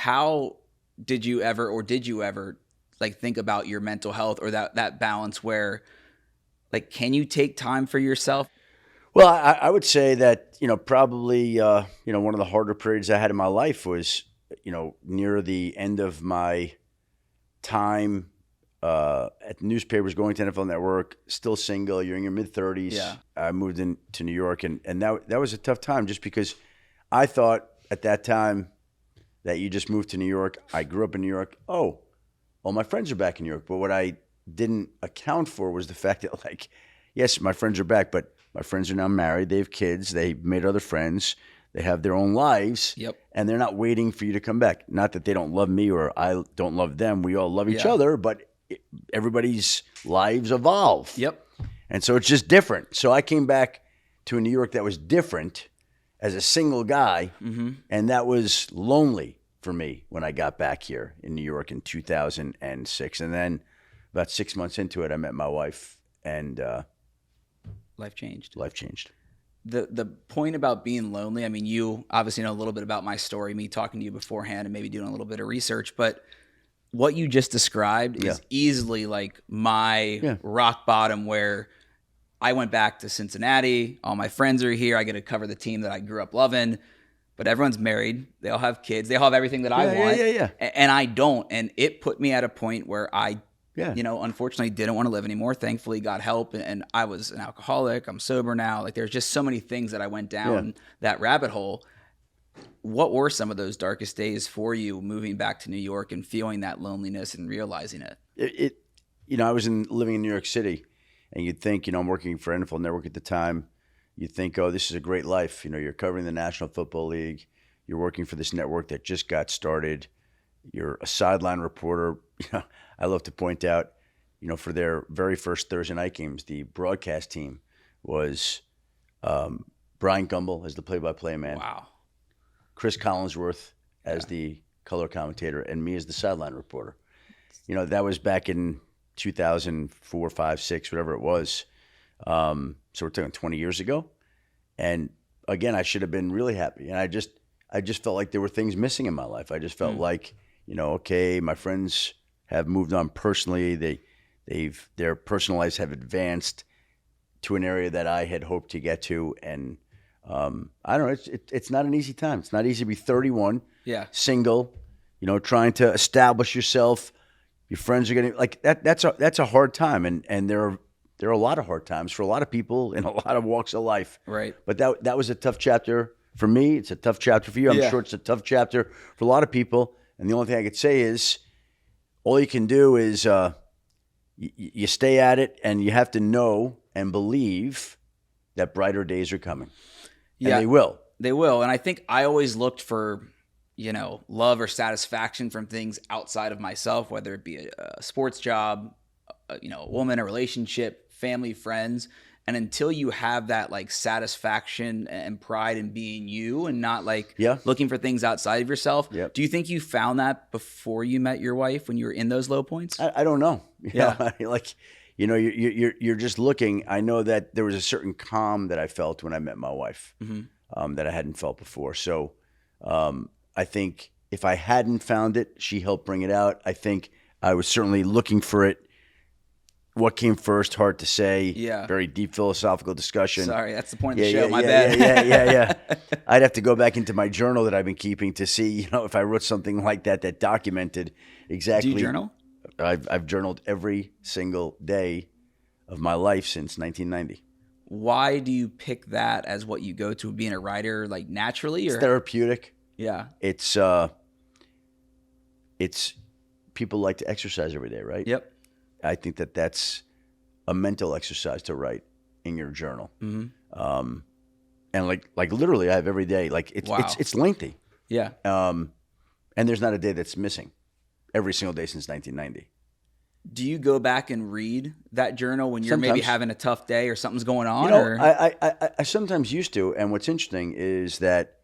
how did you ever like think about your mental health or that balance where like, can you take time for yourself? Well, I would say that, probably, one of the harder periods I had in my life was, near the end of my time at the newspapers, going to NFL Network, still single. You're in your mid-30s. Yeah. I moved into New York, and that was a tough time just because I thought at that time that you just moved to New York. I grew up in New York. Oh, all my friends are back in New York. But what I didn't account for was the fact that, like, yes, my friends are back, but my friends are now married. They have kids. They've made other friends. They have their own lives. Yep. And they're not waiting for you to come back. Not that they don't love me or I don't love them. We all love each Yeah. other, but everybody's lives evolve. Yep. And so it's just different. So I came back to a New York that was different as a single guy, and that was lonely for me when I got back here in New York in 2006. And then about 6 months into it, I met my wife, and Life changed. life changed. The point about being lonely, I mean, you obviously know a little bit about my story, me talking to you beforehand and maybe doing a little bit of research, but what you just described is easily like my rock bottom, where I went back to Cincinnati. All my friends are here. I get to cover the team that I grew up loving, but everyone's married. They all have kids. They all have everything that I want. And I don't. And it put me at a point where I, unfortunately didn't want to live anymore. Thankfully got help. And I was an alcoholic. I'm sober now. Like, there's just so many things that I went down that rabbit hole. What were some of those darkest days for you moving back to New York and feeling that loneliness and realizing it? I was living in New York City, and you'd think, I'm working for NFL Network at the time. You'd think, oh, this is a great life. You're covering the National Football League. You're working for this network that just got started. You're a sideline reporter. I love to point out, for their very first Thursday night games, the broadcast team was Brian Gumbel as the play-by-play man. Wow. Chris Collinsworth as the color commentator, and me as the sideline reporter. That was back in 2004, 5, 6, whatever it was. So we're talking 20 years ago. And again, I should have been really happy. And I just felt like there were things missing in my life. I just felt like, okay, my friends have moved on personally. Their personal lives have advanced to an area that I had hoped to get to. And I don't know. It's not an easy time. It's not easy to be 31, single, trying to establish yourself. Your friends are getting like that. That's a hard time, and there are a lot of hard times for a lot of people in a lot of walks of life. Right. But that was a tough chapter for me. It's a tough chapter for you. I'm sure it's a tough chapter for a lot of people. And the only thing I could say is, all you can do is you stay at it, and you have to know and believe that brighter days are coming. And they will. They will. And I think I always looked for, love or satisfaction from things outside of myself, whether it be a sports job, a woman, a relationship, family, friends. And until you have that like satisfaction and pride in being you and not like looking for things outside of yourself, do you think you found that before you met your wife when you were in those low points? I don't know. You're just looking. I know that there was a certain calm that I felt when I met my wife that I hadn't felt before. So I think if I hadn't found it, she helped bring it out. I think I was certainly looking for it. What came first? Hard to say. Yeah. Very deep philosophical discussion. Sorry, that's the point of the show. My bad. Yeah. I'd have to go back into my journal that I've been keeping to see, if I wrote something like that documented exactly. Do you journal? I've journaled every single day of my life since 1990. Why do you pick that as what you go to being a writer, like naturally? It's therapeutic. Yeah. It's people like to exercise every day, right? Yep. I think that's a mental exercise to write in your journal. And like literally, I have every day. Like it's lengthy. Yeah. And there's not a day that's missing. Every single day since 1990. Do you go back and read that journal when you're Sometimes. maybe having a tough day or something's going on? I sometimes used to. And what's interesting is that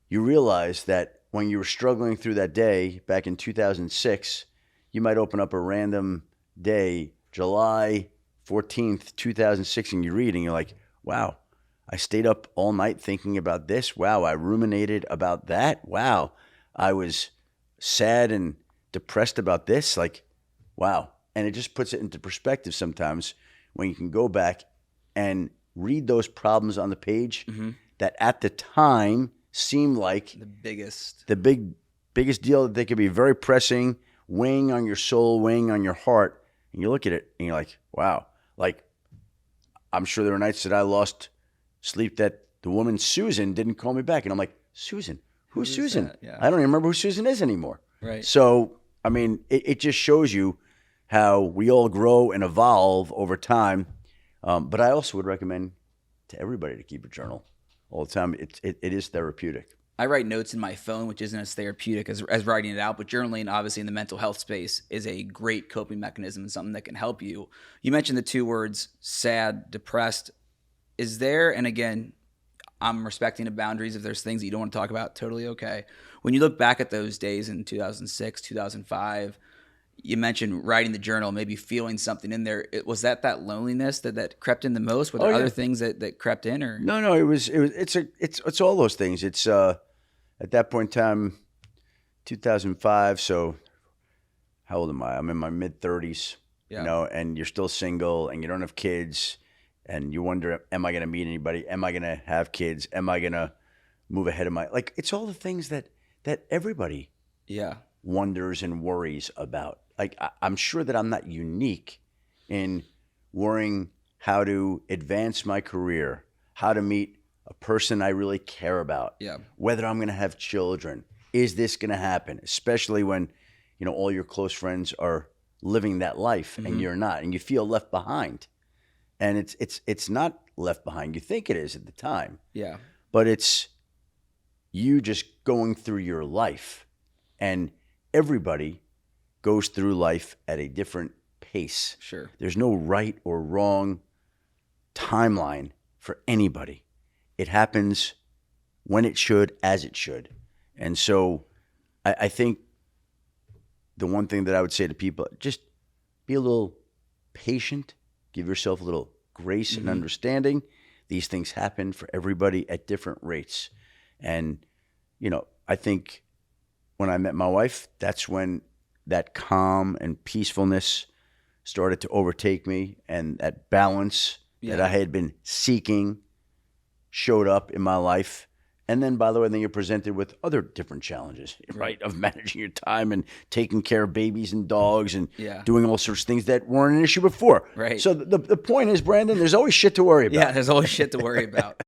you realize that when you were struggling through that day back in 2006, you might open up a random day, July 14th, 2006, and you read and you're like, wow, I stayed up all night thinking about this. Wow, I ruminated about that. Wow, I was sad and depressed about this? Like, wow. And it just puts it into perspective sometimes when you can go back and read those problems on the page that at the time seemed like the biggest deal, that they could be very pressing, weighing on your soul, weighing on your heart. And you look at it and you're like, wow. Like, I'm sure there were nights that I lost sleep that the woman Susan didn't call me back. And I'm like, Susan? Who's Susan? Yeah. I don't even remember who Susan is anymore. Right. So, I mean, it just shows you how we all grow and evolve over time. But I also would recommend to everybody to keep a journal all the time. It is therapeutic. I write notes in my phone, which isn't as therapeutic as writing it out, but journaling, obviously in the mental health space, is a great coping mechanism and something that can help you. You mentioned the two words, sad, depressed. Is there, and again, I'm respecting the boundaries. If there's things that you don't want to talk about, totally okay. When you look back at those days in 2006, 2005, you mentioned writing the journal, maybe feeling something in there. Was that loneliness that crept in the most? Were there other things that crept in, or no? It's all those things. It's at that point in time, 2005. So how old am I? I'm in my mid 30s. You know, and you're still single, and you don't have kids, and you wonder, am I going to meet anybody? Am I going to have kids? Am I going to move ahead of my, like, it's all the things that everybody wonders and worries about. Like, I'm sure that I'm not unique in worrying how to advance my career, how to meet a person I really care about, whether I'm going to have children. Is this going to happen? Especially when, you know, all your close friends are living that life and you're not, and you feel left behind. And it's not left behind. You think it is at the time. Yeah. But it's you just going through your life. And everybody goes through life at a different pace. Sure. There's no right or wrong timeline for anybody. It happens when it should, as it should. And so I think the one thing that I would say to people, just be a little patient, give yourself a little grace and understanding. These things happen for everybody at different rates. And, you know, I think when I met my wife, that's when that calm and peacefulness started to overtake me, and that balance that I had been seeking showed up in my life. And then, by the way, then you're presented with other different challenges, right? Of managing your time and taking care of babies and dogs and doing all sorts of things that weren't an issue before. Right. So the point is, Brandon, there's always shit to worry about. Yeah, there's always shit to worry about.